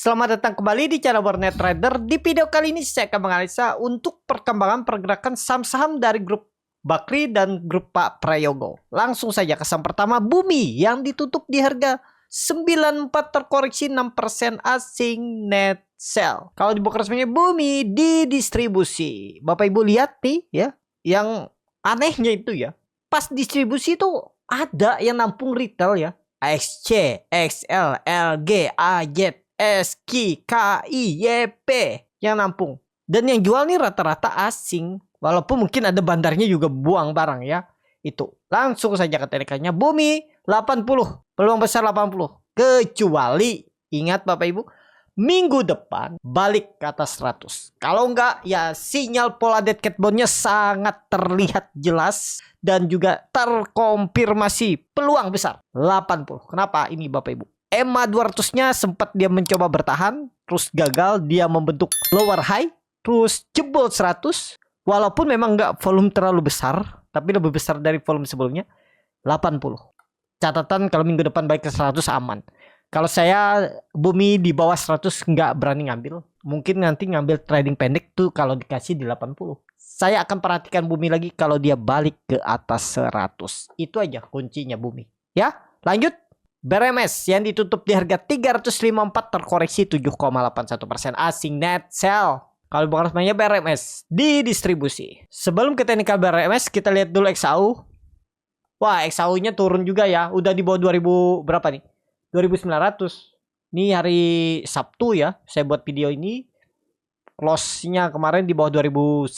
Selamat datang kembali di channel Warnet Trader. Di video kali ini saya akan menganalisa untuk perkembangan pergerakan saham-saham dari grup Bakri dan grup Pak Prayogo. Langsung saja ke saham pertama, Bumi yang ditutup di harga 94 terkoreksi 6% asing net sell. Kalau dibuka resminya Bumi didistribusi. Bapak Ibu lihat nih ya, yang anehnya itu ya, pas distribusi itu ada yang nampung retail ya. XC, XL, LG, AZ, SQ, KI, YP yang nampung. Dan yang jual nih rata-rata asing. Walaupun mungkin ada bandarnya juga buang barang ya. Itu. Langsung saja ke TDK-nya. Bumi 80. Peluang besar 80. Kecuali, ingat Bapak Ibu, minggu depan balik ke atas 100. Kalau enggak ya sinyal pola dead cat bone-nya sangat terlihat jelas. Dan juga terkonfirmasi peluang besar 80. Kenapa ini Bapak Ibu? EMA 200-nya sempat dia mencoba bertahan, terus gagal, dia membentuk lower high, terus jebol 100, walaupun memang nggak volume terlalu besar, tapi lebih besar dari volume sebelumnya, 80. Catatan kalau minggu depan baik ke 100 aman. Kalau saya Bumi di bawah 100 nggak berani ngambil, mungkin nanti ngambil trading pendek tuh kalau dikasih di 80. Saya akan perhatikan Bumi lagi kalau dia balik ke atas 100. Itu aja kuncinya Bumi. Ya, lanjut. BRMS yang ditutup di harga 354 terkoreksi 7,81% asing net sell. Kalau bukan resminya BRMS didistribusi. Sebelum ke teknikal BRMS kita lihat dulu XAU. Wah, XAU-nya turun juga ya. Udah di bawah 2000 berapa nih? 2900. Ini hari Sabtu ya. Saya buat video ini. Close-nya kemarin di bawah 2900,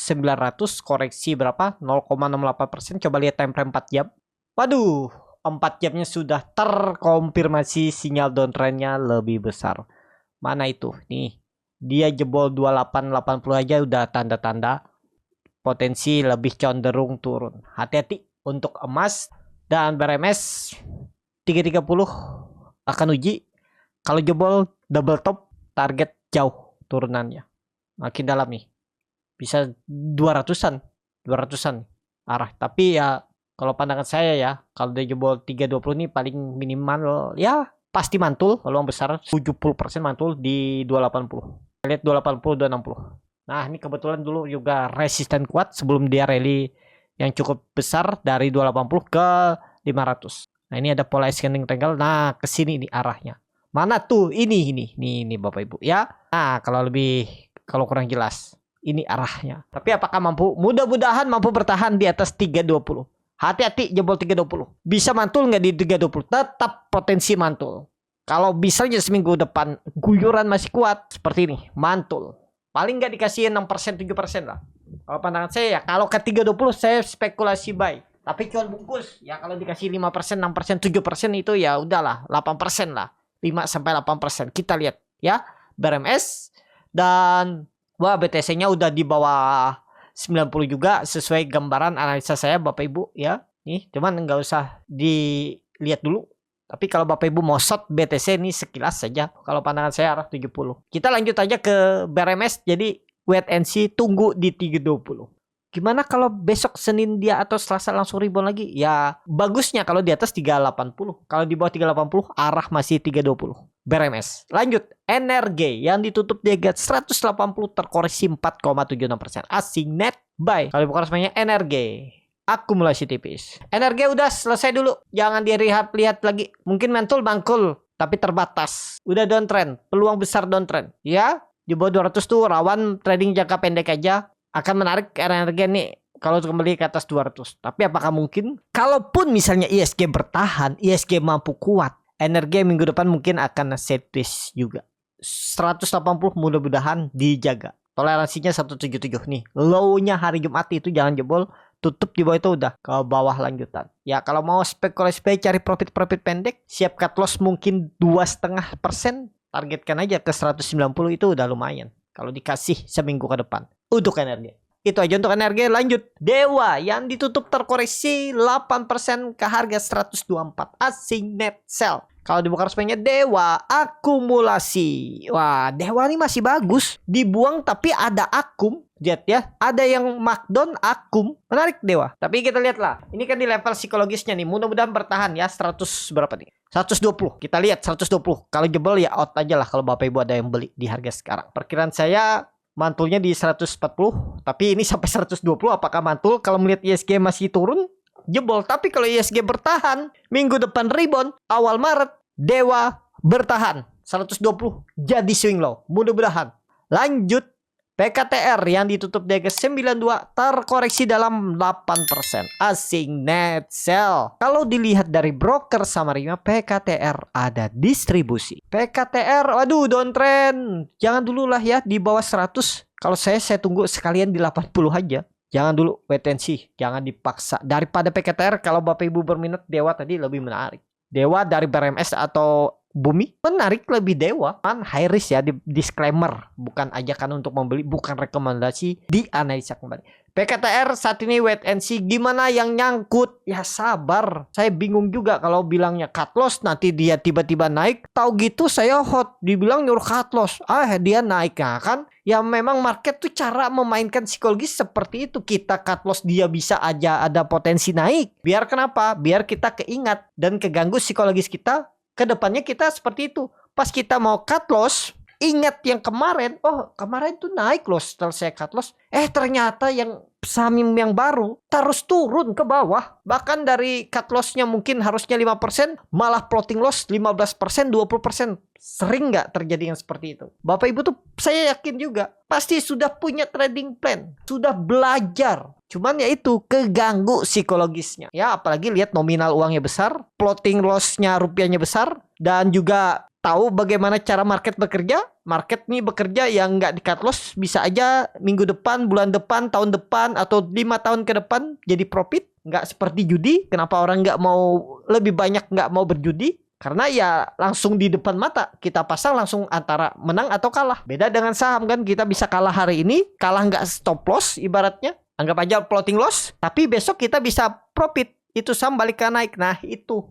koreksi berapa? 0,68%. Coba lihat time frame 4 jam. Waduh, 4 jamnya sudah terkonfirmasi sinyal downtrendnya lebih besar. Mana itu? Nih, dia jebol 2880 aja udah tanda-tanda potensi lebih cenderung turun. Hati-hati untuk emas dan BRMS 330 akan uji. Kalau jebol double top, target jauh turunannya. Makin dalam nih. Bisa 200-an arah. Tapi ya kalau pandangan saya ya, kalau dia jebol 320 ini paling minimal ya pasti mantul. Peluang besar 70% mantul di 280. Lihat 280, 260. Nah, ini kebetulan dulu juga resisten kuat sebelum dia rally yang cukup besar dari 280 ke 500. Nah, ini ada pola ascending triangle. Nah, ke sini ini arahnya. Mana tuh? Ini Bapak Ibu ya. Nah, kalau kurang jelas, ini arahnya. Tapi apakah mampu? Mudah-mudahan mampu bertahan di atas 320. Hati-hati jebol 320. Bisa mantul nggak di 320? Tetap potensi mantul. Kalau bisanya seminggu depan guyuran masih kuat seperti ini, mantul. Paling nggak dikasih 6%, 7% lah. Kalau pandangan saya ya, kalau ke 320 saya spekulasi buy. Tapi jual bungkus. Ya kalau dikasih 5%, 6%, 7% itu ya udahlah, 8% lah. 5-8%. Kita lihat ya. BRMS dan wah BTC-nya udah di bawah 90 juga sesuai gambaran analisa saya Bapak Ibu ya. Nih, cuman nggak usah dilihat dulu. Tapi kalau Bapak Ibu mau short BTC ini sekilas saja. Kalau pandangan saya arah 70. Kita lanjut aja ke BRMS. Jadi wait and see, tunggu di 320. Gimana kalau besok Senin dia atau Selasa langsung rebound lagi? Ya bagusnya kalau di atas 380. Kalau di bawah 380 arah masih 320. BRMS. Lanjut, NRG yang ditutup di harga 180 terkoreksi 4,76% asing net buy. Kalau bukan resminya NRG akumulasi tipis. NRG udah selesai dulu, jangan dilihat lagi. Mungkin mantul bangkul tapi terbatas. Udah downtrend, peluang besar downtrend ya. Di bawah 200 tuh rawan trading jangka pendek aja. Akan menarik NRG nih kalau kembali ke atas 200. Tapi apakah mungkin? Kalaupun misalnya ISG bertahan, ISG mampu kuat, NRG minggu depan mungkin akan setis juga. 180 mudah-mudahan dijaga. Toleransinya 177 nih. Low-nya hari Jumat itu jangan jebol. Tutup di bawah itu udah ke bawah lanjutan. Ya kalau mau spekulasi cari profit pendek, siap cut loss mungkin 2,5%. Targetkan aja ke 190 itu udah lumayan. Kalau dikasih seminggu ke depan. Untuk NRG. Itu aja untuk NRG. Lanjut. Dewa yang ditutup terkoreksi 8% ke harga 124 asing net sell. Kalau dibuka resminya Dewa akumulasi. Wah, Dewa ini masih bagus. Dibuang tapi ada akum. Lihat ya, ada yang markdown akum. Menarik Dewa. Tapi kita lihatlah. Ini kan di level psikologisnya nih. Mudah-mudahan bertahan ya. 100 berapa nih? 120. Kita lihat 120. Kalau jebol ya out aja lah kalau Bapak Ibu ada yang beli di harga sekarang. Perkiraan saya mantulnya di 140. Tapi ini sampai 120. Apakah mantul? Kalau melihat ISG masih turun, jebol. Tapi kalau ISG bertahan, minggu depan rebound, awal Maret, Dewa bertahan 120 jadi swing low. Mudah-mudahan. Lanjut PKTR yang ditutup di harga 92 terkoreksi dalam 8%. Asing net sell. Kalau dilihat dari broker summary PKTR ada distribusi. PKTR waduh downtrend. Jangan dulu lah ya di bawah 100. Kalau saya tunggu sekalian di 80 aja. Jangan dulu wait and see. Jangan dipaksa. Daripada PKTR kalau Bapak Ibu berminat Dewa tadi lebih menarik. Dewa dari BRMS atau Bumi menarik lebih Dewa. Kan high risk ya, di disclaimer, bukan ajakan untuk membeli, bukan rekomendasi, dianalisa kembali. PKTR saat ini wait and see. Gimana yang nyangkut? Ya sabar. Saya bingung juga kalau bilangnya cut loss nanti dia tiba-tiba naik. Tahu gitu saya hot dibilang nyuruh cut loss. Dia naik ya kan? Ya memang market tuh cara memainkan psikologis seperti itu. Kita cut loss dia bisa aja ada potensi naik. Biar kenapa? Biar kita keingat dan keganggu psikologis kita. Kedepannya kita seperti itu. Pas kita mau cut loss, ingat yang kemarin. Oh kemarin tuh naik loh setelah saya cut loss. Ternyata yang saham yang baru terus turun ke bawah. Bahkan dari cut lossnya mungkin harusnya 5%, malah floating loss 15%, 20%. Sering nggak terjadi yang seperti itu? Bapak Ibu tuh saya yakin juga pasti sudah punya trading plan, sudah belajar. Cuman ya itu keganggu psikologisnya. Ya apalagi lihat nominal uangnya besar, floating lossnya rupiahnya besar, dan juga tahu bagaimana cara market bekerja. Market nih bekerja yang nggak di cut loss bisa aja minggu depan, bulan depan, tahun depan, atau 5 tahun ke depan jadi profit. Nggak seperti judi. Kenapa orang nggak mau lebih banyak nggak mau berjudi? Karena ya langsung di depan mata. Kita pasang langsung antara menang atau kalah. Beda dengan saham kan. Kita bisa kalah hari ini. Kalah nggak stop loss ibaratnya. Anggap aja floating loss. Tapi besok kita bisa profit. Itu saham balik ke naik. Nah itu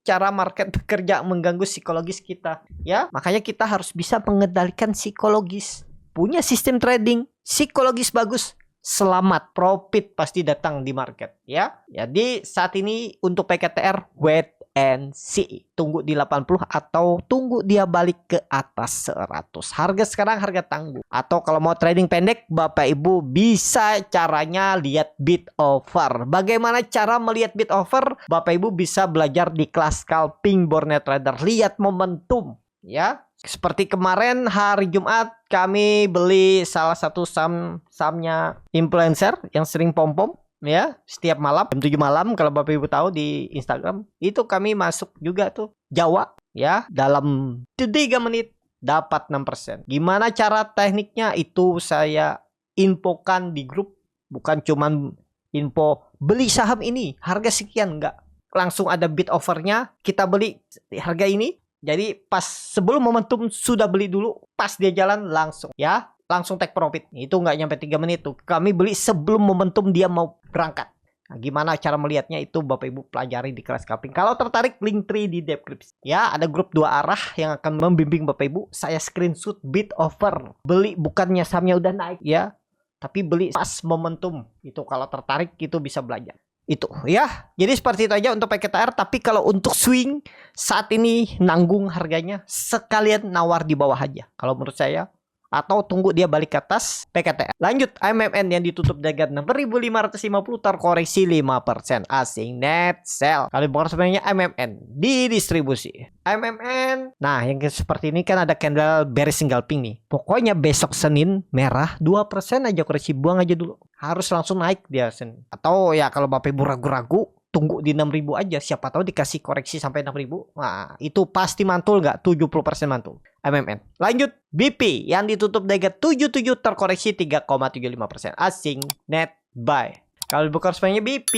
cara market bekerja mengganggu psikologis kita. Ya makanya kita harus bisa mengendalikan psikologis. Punya sistem trading. Psikologis bagus. Selamat. Profit pasti datang di market. Ya. Jadi saat ini untuk PKTR wait and see. Tunggu di 80 atau tunggu dia balik ke atas 100. Harga sekarang harga tangguh. Atau kalau mau trading pendek, Bapak Ibu bisa caranya lihat bid offer. Bagaimana cara melihat bid offer? Bapak Ibu bisa belajar di kelas scalping Borneo Trader. Lihat momentum ya. Seperti kemarin hari Jumat kami beli salah satu sahamnya influencer yang sering pom-pom. Ya, setiap malam jam 7 malam kalau Bapak Ibu tahu di Instagram itu kami masuk juga tuh Jawa ya, dalam 3 menit dapat 6%. Gimana cara tekniknya itu saya infokan di grup, bukan cuman info beli saham ini harga sekian, enggak. Langsung ada bid offernya, kita beli harga ini. Jadi pas sebelum momentum sudah beli dulu, pas dia jalan langsung ya. Langsung take profit. Itu nggak nyampe 3 menit tuh. Kami beli sebelum momentum dia mau berangkat. Nah, gimana cara melihatnya itu Bapak Ibu pelajari di kelas scalping. Kalau tertarik link 3 di deskripsi. Ya, ada grup 2 arah yang akan membimbing Bapak Ibu. Saya screenshot bid offer. Beli bukannya sahamnya udah naik ya. Tapi beli pas momentum. Itu kalau tertarik itu bisa belajar. Itu ya. Jadi seperti itu aja untuk PKTR. Tapi kalau untuk swing saat ini nanggung harganya. Sekalian nawar di bawah aja. Kalau menurut saya. Atau tunggu dia balik ke atas PKTR. Lanjut MMN yang ditutup di harga 6.550 terkoreksi 5%. Asing net sell. Kalau bukan sebenarnya MMN di distribusi. MMN. Nah yang seperti ini kan ada candle bearish scalping nih. Pokoknya besok Senin merah 2% aja koreksi. Buang aja dulu. Harus langsung naik dia Senin. Atau ya kalau Bapak Ibu ragu-ragu, tunggu di 6.000 aja. Siapa tahu dikasih koreksi sampai 6.000. Nah, itu pasti mantul nggak? 70% mantul. MMN. Lanjut. BP yang ditutup di harga 77 terkoreksi 3,75%. Asing net buy. Kalau buka resminya BP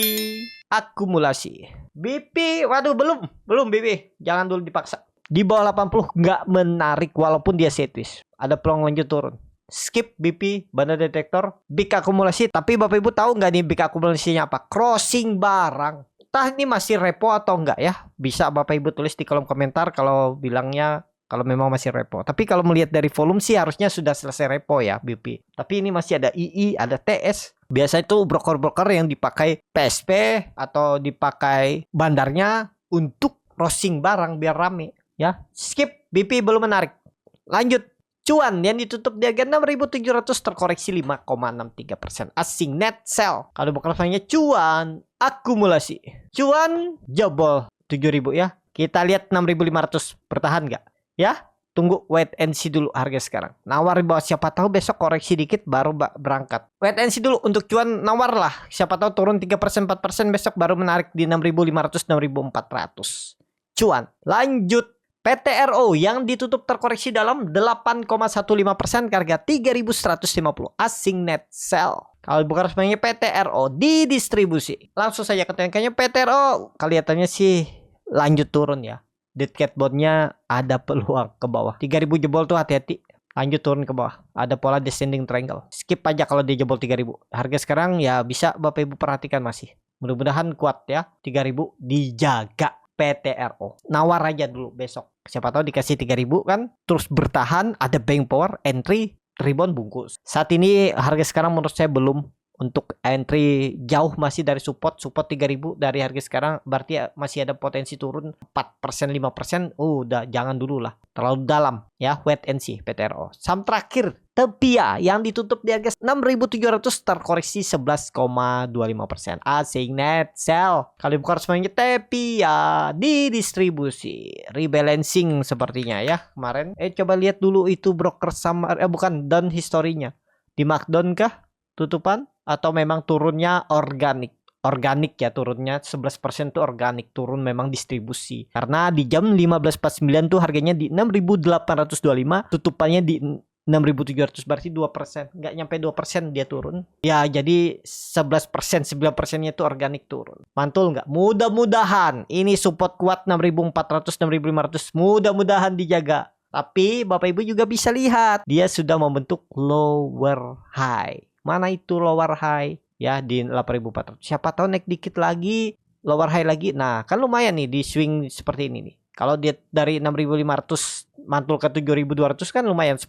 akumulasi. BP, waduh belum BP. Jangan dulu dipaksa. Di bawah 80 nggak menarik walaupun dia sideways. Ada peluang lanjut turun. Skip BP, bandar detektor, big akumulasi. Tapi Bapak Ibu tahu nggak nih big akumulasinya apa? Crossing barang. Entah ini masih repo atau enggak ya. Bisa Bapak Ibu tulis di kolom komentar kalau bilangnya kalau memang masih repo. Tapi kalau melihat dari volume sih harusnya sudah selesai repo ya BP. Tapi ini masih ada II, ada TS. Biasa itu broker-broker yang dipakai PSP atau dipakai bandarnya untuk crossing barang biar rame ya. Skip, BP belum menarik. Lanjut. Cuan yang ditutup di harga 6.700 terkoreksi 5,63%. Asing net sell. Kalau bukan rasanya cuan akumulasi. Cuan jebol 7.000 ya. Kita lihat 6.500 bertahan nggak? Ya, tunggu wait and see dulu harga sekarang. Nawar bawah, siapa tahu besok koreksi dikit baru berangkat. Wait and see dulu untuk cuan, nawar lah. Siapa tahu turun 3% 4% besok baru menarik di 6.500 6.400. Cuan. Lanjut. PTRO yang ditutup terkoreksi dalam 8,15% ke harga 3.150. Asing net sell. Kalau bukan resminya PTRO didistribusi. Langsung saja kayaknya PTRO kelihatannya sih lanjut turun ya. Dead cat bondnya ada peluang ke bawah. 3.000 jebol tuh hati-hati. Lanjut turun ke bawah. Ada pola descending triangle. Skip aja kalau dia jebol 3.000. Harga sekarang ya bisa Bapak Ibu perhatikan masih. Mudah-mudahan kuat ya. 3.000 dijaga. PTRO. Nawar aja dulu besok. Siapa tahu dikasih 3.000 kan. Terus bertahan, ada buying power, entry, rebound bungkus. Saat ini harga sekarang menurut saya belum. Untuk entry jauh masih dari support 3.000 dari harga sekarang, berarti masih ada potensi turun 4% 5%. Udah jangan dulu lah, terlalu dalam ya. Wait and see PTRO. Saham terakhir Tepia yang ditutup di harga 6.700 terkoreksi 11,25%. Asing net sell. Kali bukan semuanya Tepia didistribusi rebalancing sepertinya ya kemarin. Coba lihat dulu itu broker sama bukan down historinya. Di markdown kah tutupan atau memang turunnya organik? Organik ya, turunnya 11% tuh organik, turun memang distribusi. Karena di jam 15.49 tuh harganya di 6.825, tutupannya di 6.700, berarti 2%. Nggak nyampe 2% dia turun. Ya jadi 11%, 9%-nya itu organik turun. Mantul nggak? Mudah-mudahan ini support kuat 6.400, 6.500. Mudah-mudahan dijaga. Tapi Bapak Ibu juga bisa lihat dia sudah membentuk lower high. Mana itu lower high? Ya di 8.400. Siapa tahu naik dikit lagi, lower high lagi. Nah, kan lumayan nih di swing seperti ini nih. Kalau dia dari 6.500 mantul ke 7.200 kan lumayan 10%.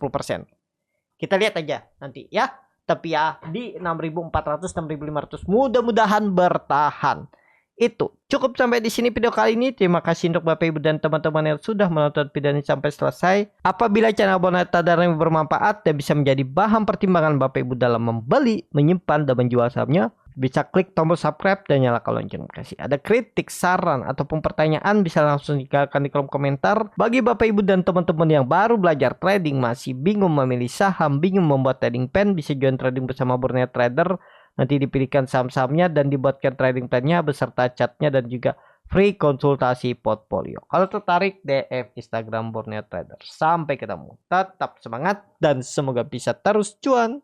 Kita lihat aja nanti ya. Tapi ya di 6.400 6.500 mudah-mudahan bertahan. Itu cukup sampai di sini video kali ini. Terima kasih untuk Bapak Ibu dan teman-teman yang sudah menonton video ini sampai selesai. Apabila channel Boneta Darren bermanfaat dan bisa menjadi bahan pertimbangan Bapak Ibu dalam membeli, menyimpan, dan menjual sahamnya, bisa klik tombol subscribe dan nyalakan lonceng notifikasi. Ada kritik, saran, ataupun pertanyaan bisa langsung tinggalkan di kolom komentar. Bagi Bapak Ibu dan teman-teman yang baru belajar trading, masih bingung memilih saham, bingung membuat trading plan, bisa join trading bersama Borneo Trader. Nanti dipilihkan saham-sahamnya dan dibuatkan trading plan-nya beserta chatnya dan juga free konsultasi portfolio. Kalau tertarik, DM Instagram Borneo Trader. Sampai ketemu. Tetap semangat dan semoga bisa terus cuan.